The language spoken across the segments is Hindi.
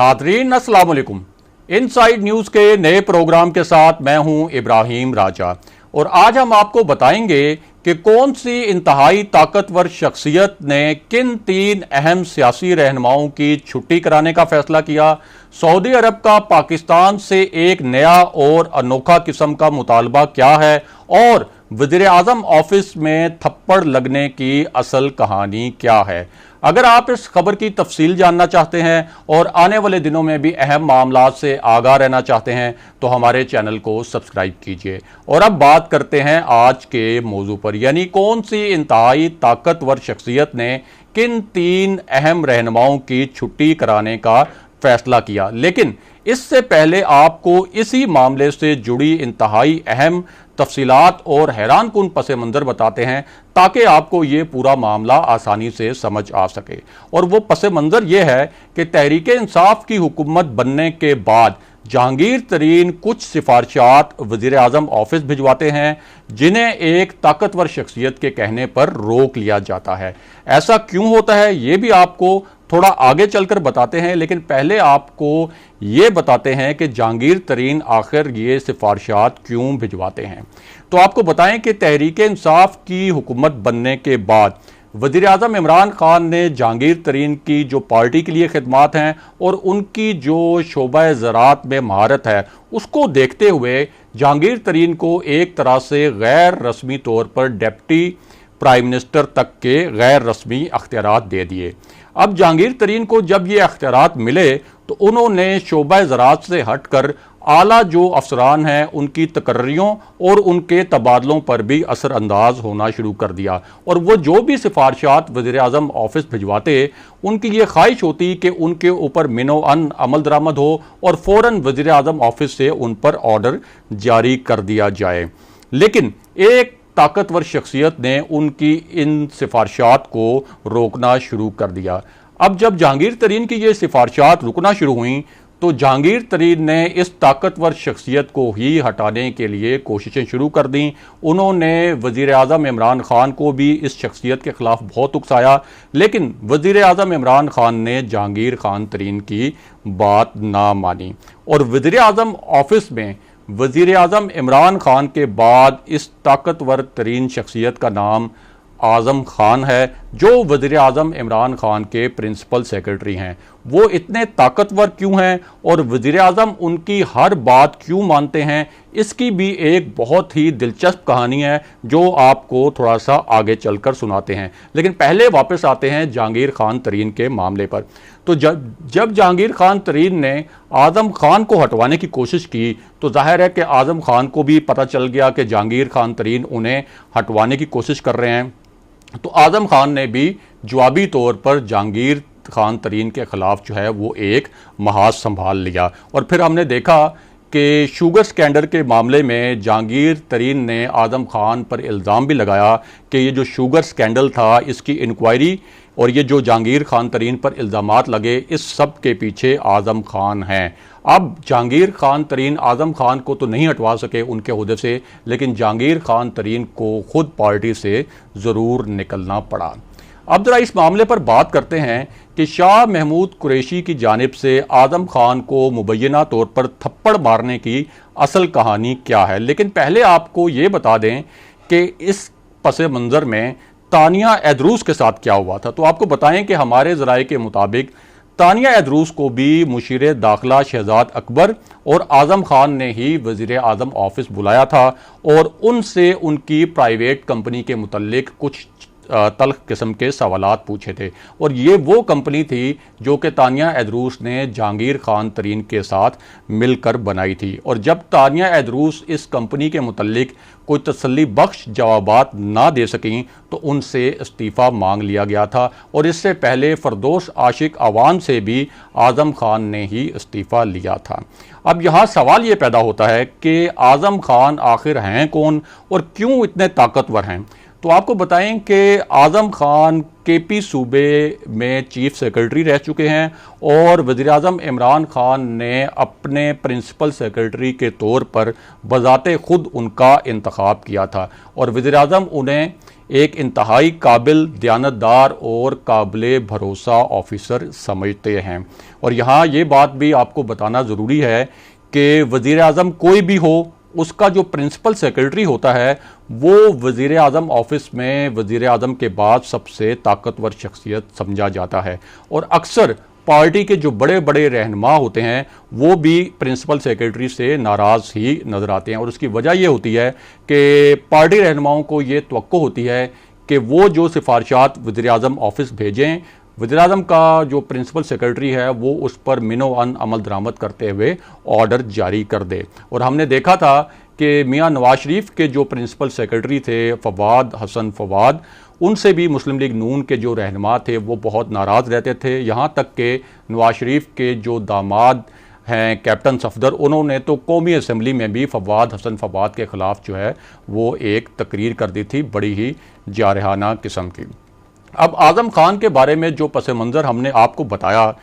नाज़रीन अस्सलाम वालेकुम। इनसाइड न्यूज़ के नए प्रोग्राम के साथ मैं हूं इब्राहिम राजा और आज हम आपको बताएंगे कि कौन सी इंतहाई ताकतवर शख्सियत ने किन 3 अहम सियासी रहनुमाओं की छुट्टी कराने का फैसला किया। सऊदी अरब का पाकिस्तान से एक नया और अनोखा किस्म का मुतालबा क्या है और वज़ीर आज़म ऑफिस में थप्पड़ लगने की असल कहानी क्या है। अगर आप इस खबर की तफसील जानना चाहते हैं और आने वाले दिनों में भी अहम मामलात से आगाह रहना चाहते हैं तो हमारे चैनल को सब्सक्राइब कीजिए। और अब बात करते हैं आज के मौजू पर, यानी कौन सी इंतहाई ताकतवर शख्सियत ने किन 3 अहम रहनुमाओं की छुट्टी कराने का फैसला किया। लेकिन इससे पहले आपको इसी मामले से जुड़ी इंतहाई अहम तफसीलात और हैरानकुन पस मंज़र बताते हैं ताकि आपको ये पूरा मामला आसानी से समझ आ सके। और वो पस मंज़र ये है कि तहरीक इंसाफ की हुकूमत बनने के बाद जहांगीर तरीन कुछ सिफारिशात वज़ीर आज़म ऑफिस भिजवाते हैं जिन्हें एक ताकतवर शख्सियत के कहने पर रोक लिया जाता है। ऐसा क्यों होता है ये भी आपको थोड़ा आगे चलकर बताते हैं, लेकिन पहले आपको ये बताते हैं कि जहांगीर तरीन आखिर ये सिफारिशात क्यों भिजवाते हैं। तो आपको बताएं कि तहरीक इंसाफ की हुकूमत बनने के बाद वज़ीर आज़म इमरान खान ने जहांगीर तरीन की जो पार्टी के लिए खिदमात हैं और उनकी जो शोबा ज़राअत में महारत है उसको देखते हुए जहांगीर तरीन को एक तरह से गैर रस्मी तौर पर डिप्टी प्राइम मिनिस्टर तक के गैर रस्मी अख्तियारात दे दिए। अब जहांगीर तरीन को जब ये अख्तियारात मिले तो उन्होंने शोबा ज़राअत से हटकर आला जो अफसरान हैं उनकी तकर्रियों और उनके तबादलों पर भी असरअंदाज होना शुरू कर दिया। और वो जो भी सिफारिशात वज़ीर आज़म ऑफिस भिजवाते उनकी ये ख्वाहिश होती कि उनके ऊपर मिनो अन अमल दरामद हो और फ़ौरन वज़ीर आज़म ऑफिस से उन पर ऑर्डर जारी कर दिया जाए। लेकिन एक ताकतवर शख्सियत ने उनकी इन सिफारिशात को रोकना शुरू कर दिया। अब जब जहांगीर तरीन की ये सिफारिशात रुकना शुरू हुई तो जहांगीर तरीन ने इस ताकतवर शख्सियत को ही हटाने के लिए कोशिशें शुरू कर दी। उन्होंने वज़ीर आज़म इमरान खान को भी इस शख्सियत के ख़िलाफ़ बहुत उकसाया, लेकिन वज़ीर आज़म इमरान खान ने जहांगीर खान तरीन की बात ना मानी और वज़ीर आज़म ऑफिस में वज़ीर आज़म इमरान खान के बाद इस ताकतवर तरीन शख्सियत का नाम आज़म खान है, जो वज़ीर आज़म इमरान खान के प्रिंसिपल सेक्रेटरी हैं। वो इतने ताकतवर क्यों हैं और वज़ीर आज़म उनकी हर बात क्यों मानते हैं, इसकी भी एक बहुत ही दिलचस्प कहानी है जो आपको थोड़ा सा आगे चलकर सुनाते हैं। लेकिन पहले वापस आते हैं जहांगीर खान तरीन के मामले पर। तो जब जहांगीर खान तरीन ने आज़म खान को हटवाने की कोशिश की तो जाहिर है कि आज़म खान को भी पता चल गया कि जहांगीर खान तरीन उन्हें हटवाने की कोशिश कर रहे हैं। तो आज़म खान ने भी जवाबी तौर पर जहांगीर खान तरीन के ख़िलाफ़ जो है वो एक महाज संभाल लिया। और फिर हमने देखा कि शुगर स्कैंडल के मामले में जहांगीर तरीन ने आज़म खान पर इल्ज़ाम भी लगाया कि ये जो शुगर स्कैंडल था इसकी इंक्वायरी और ये जो जहांगीर खान तरीन पर इल्ज़ामात लगे इस सब के पीछे आज़म खान हैं। अब जहांगीर खान तरीन आज़म खान को तो नहीं हटवा सके उनके ओहदे से, लेकिन जहांगीर खान तरीन को खुद पार्टी से ज़रूर निकलना पड़ा। अब जरा इस मामले पर बात करते हैं कि शाह महमूद कुरैशी की जानिब से आज़म खान को मुबैना तौर पर थप्पड़ मारने की असल कहानी क्या है। लेकिन पहले आपको ये बता दें कि इस पस मंज़र में तानिया एदरूस के साथ क्या हुआ था। तो आपको बताएं कि हमारे ज़राए के मुताबिक तानिया एदरूस को भी मुशीर दाखिला शहजाद अकबर और आज़म खान ने ही वज़ीर आज़म ऑफिस बुलाया था और उनसे उनकी प्राइवेट कंपनी के मुतल्लिक कुछ तल्ख किस्म के सवालात पूछे थे। और ये वो कंपनी थी जो कि तानिया एदरूस ने जहांगीर खान तरीन के साथ मिलकर बनाई थी। और जब तानिया एदरूस इस कंपनी के मुतल्लिक कोई तसल्ली बख्श जवाबात ना दे सकें तो उनसे इस्तीफ़ा मांग लिया गया था। और इससे पहले फरदौस आशिक अवान से भी आज़म खान ने ही इस्तीफ़ा लिया था। अब यहाँ सवाल ये पैदा होता है कि आज़म खान आखिर हैं कौन और क्यों इतने ताकतवर हैं। तो आपको बताएं कि आज़म खान केपी सूबे में चीफ सेक्रेटरी रह चुके हैं और वज़ीर-ए-आज़म इमरान खान ने अपने प्रिंसिपल सेक्रेटरी के तौर पर बज़ाते खुद उनका इंतखाब किया था और वज़ीर-ए-आज़म उन्हें एक इंतहाई काबिल, दयानतदार और काबिल भरोसा ऑफिसर समझते हैं। और यहाँ ये बात भी आपको बताना ज़रूरी है कि वज़ीर-ए-आज़म कोई भी हो, उसका जो प्रिंसिपल सेक्रेटरी होता है वो वज़ीर-ए-आज़म ऑफिस में वज़ीर-ए-आज़म के बाद सबसे ताकतवर शख्सियत समझा जाता है और अक्सर पार्टी के जो बड़े बड़े रहनुमा होते हैं वो भी प्रिंसिपल सेक्रेटरी से नाराज़ ही नज़र आते हैं। और उसकी वजह ये होती है कि पार्टी रहनुमाओं को ये तवक्को होती है कि वो जो सिफारिशात वज़ीर-ए-आज़म ऑफिस भेजें, वज़ीर-ए-आज़म का जो प्रिंसिपल सेक्रेटरी है वो उस पर मिनो-अन अमल दरामद करते हुए ऑर्डर जारी कर दे। और हमने देखा था कि मियां नवाज शरीफ के जो प्रिंसिपल सेक्रेटरी थे फवाद हसन फवाद, उनसे भी मुस्लिम लीग नून के जो रहनुमा थे वो बहुत नाराज़ रहते थे। यहाँ तक कि नवाज शरीफ के जो दामाद हैं कैप्टन सफदर, उन्होंने तो कौमी असम्बली में भी फवाद हसन फवाद के ख़िलाफ़ जो है वो एक तकरीर कर दी थी, बड़ी ही जारहाना किस्म की। अब आज़म खान के बारे में जो पस मंज़र हमने आपको बताया,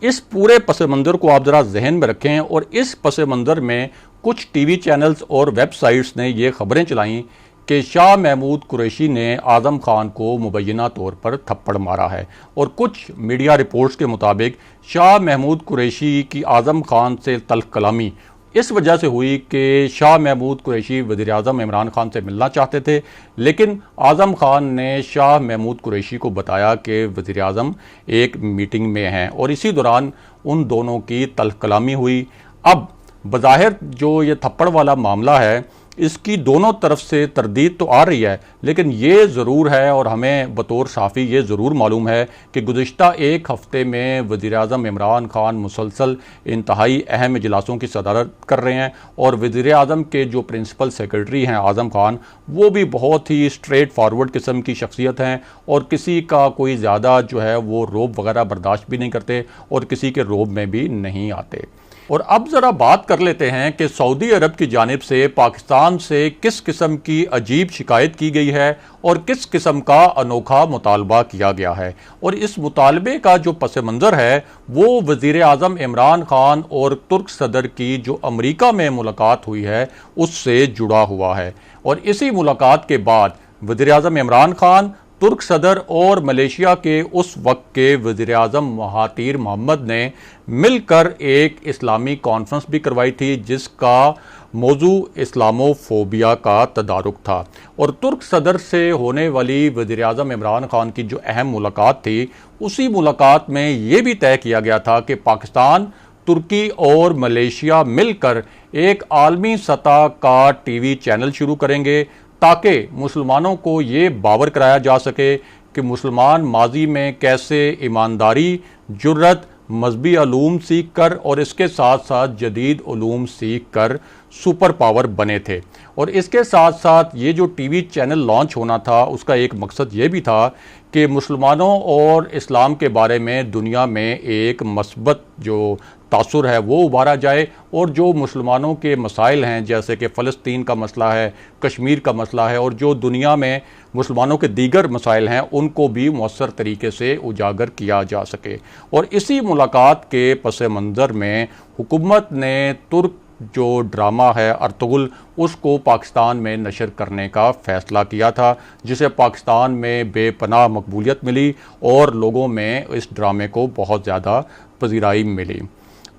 इस पूरे पस मंज़र को आप ज़रा जहन में रखें। और इस पस मंज़र में कुछ टीवी चैनल्स और वेबसाइट्स ने ये ख़बरें चलाईं कि शाह महमूद कुरैशी ने आज़म खान को मुबैना तौर पर थप्पड़ मारा है। और कुछ मीडिया रिपोर्ट्स के मुताबिक शाह महमूद कुरैशी की आज़म खान से तल्ख कलामी इस वजह से हुई कि शाह महमूद कुरैशी वज़ीर-ए-आज़म इमरान खान से मिलना चाहते थे, लेकिन आज़म खान ने शाह महमूद कुरैशी को बताया कि वज़ीर-ए-आज़म एक मीटिंग में हैं और इसी दौरान उन दोनों की तल्ख कलामी हुई। अब बज़ाहिर जो ये थप्पड़ वाला मामला है इसकी दोनों तरफ से तरदीद तो आ रही है, लेकिन ये ज़रूर है और हमें बतौर साफ़ी ये ज़रूर मालूम है कि गुज़िश्ता एक हफ़्ते में वज़ीर-ए-आज़म इमरान खान मुसलसल इंतहाई अहम इजलासों की सदारत कर रहे हैं और वज़ीर-ए-आज़म के जो प्रिंसिपल सेक्रेटरी हैं आज़म खान, वो भी बहुत ही स्ट्रेट फॉरवर्ड किस्म की शख्सियत हैं और किसी का कोई ज़्यादा जो है वो रोब वगैरह बर्दाश्त भी नहीं करते और किसी के रोब में भी नहीं आते। और अब ज़रा बात कर लेते हैं कि सऊदी अरब की जानिब से पाकिस्तान से किस किस्म की अजीब शिकायत की गई है और किस किस्म का अनोखा मुतालबा किया गया है। और इस मुतालबे का जो पस मंज़र है वो वज़ीर-ए-आज़म इमरान खान और तुर्क सदर की जो अमरीका में मुलाकात हुई है उससे जुड़ा हुआ है। और इसी मुलाकात के बाद वज़ीर-ए-आज़म इमरान खान, तुर्क सदर और मलेशिया के उस वक्त के वज़ीर-ए-आज़म महातीर मोहम्मद ने मिलकर एक इस्लामी कॉन्फ्रेंस भी करवाई थी जिसका मौजू इस्लामोफोबिया का तदारुक था। और तुर्क सदर से होने वाली वज़ीर-ए-आज़म इमरान खान की जो अहम मुलाकात थी, उसी मुलाकात में ये भी तय किया गया था कि पाकिस्तान, तुर्की और मलेशिया मिलकर एक आलमी सतह का टीवी चैनल शुरू करेंगे ताकि मुसलमानों को ये बावर कराया जा सके कि मुसलमान माजी में कैसे ईमानदारी, जुर्रत, मजहबी उलूम सीख कर और इसके साथ साथ जदीद उलूम सीख कर सुपर पावर बने थे। और इसके साथ साथ ये जो टीवी चैनल लॉन्च होना था उसका एक मकसद ये भी था कि मुसलमानों और इस्लाम के बारे में दुनिया में एक मस्बत जो तासुर है वो उभारा जाए और जो मुसलमानों के मसाइल हैं जैसे कि फ़लस्तीन का मसला है, कश्मीर का मसला है और जो दुनिया में मुसलमानों के दीगर मसाइल हैं उनको भी मौसर तरीके से उजागर किया जा सके। और इसी मुलाकात के पस मंज़र में हुकूमत ने तुर्क जो ड्रामा है अर्तुगरुल उसको पाकिस्तान में नशर करने का फ़ैसला किया था, जिसे पाकिस्तान में बेपनाह मकबूलियत मिली और लोगों में इस ड्रामे को बहुत ज़्यादा पजीराई मिली।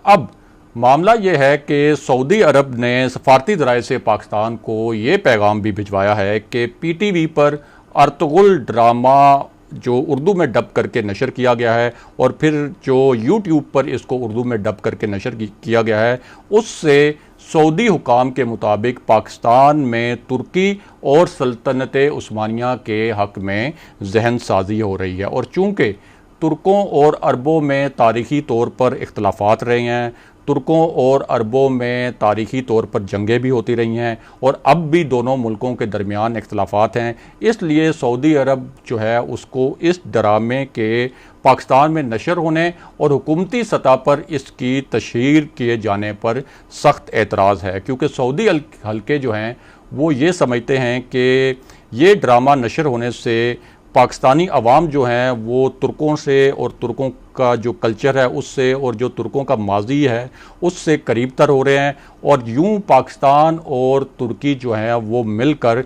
अब मामला ये है कि सऊदी अरब ने सफारती ज़राए से पाकिस्तान को ये पैगाम भी भिजवाया है कि PTV पर अर्तुगरुल ड्रामा जो उर्दू में डब करके नशर किया गया है और फिर जो YouTube पर इसको उर्दू में डब करके नशर किया गया है उससे सऊदी हुकाम के मुताबिक पाकिस्तान में तुर्की और सल्तनत उस्मानिया के हक़ में जहन साजी हो रही है। और चूँकि तुर्कों और अरबों में तारीख़ी तौर पर इख्तलाफात रहे हैं, तुर्कों और अरबों में तारीख़ी तौर पर जंगें भी होती रही हैं और अब भी दोनों मुल्कों के दरमियान इख्तलाफात हैं, इसलिए सऊदी अरब जो है उसको इस ड्रामे के पाकिस्तान में नशर होने और हुकूमती सतह पर इसकी तशहीर किए जाने पर सख्त एतराज़ है। क्योंकि सऊदी हल्के जो हैं वो ये समझते हैं कि ये ड्रामा नशर होने से पाकिस्तानी अवाम जो हैं वो तुर्कों से और तुर्कों का जो कल्चर है उससे और जो तुर्कों का माजी है उससे करीब तर हो रहे हैं, और यूं पाकिस्तान और तुर्की जो है वो मिलकर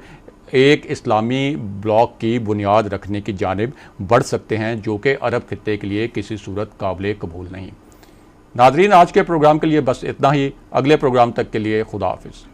एक इस्लामी ब्लॉक की बुनियाद रखने की जानिब बढ़ सकते हैं, जो कि अरब खित्ते के लिए किसी सूरत काबिल कबूल नहीं। नाजरीन, आज के प्रोग्राम के लिए बस इतना ही। अगले प्रोग्राम तक के लिए खुदा हाफिज़।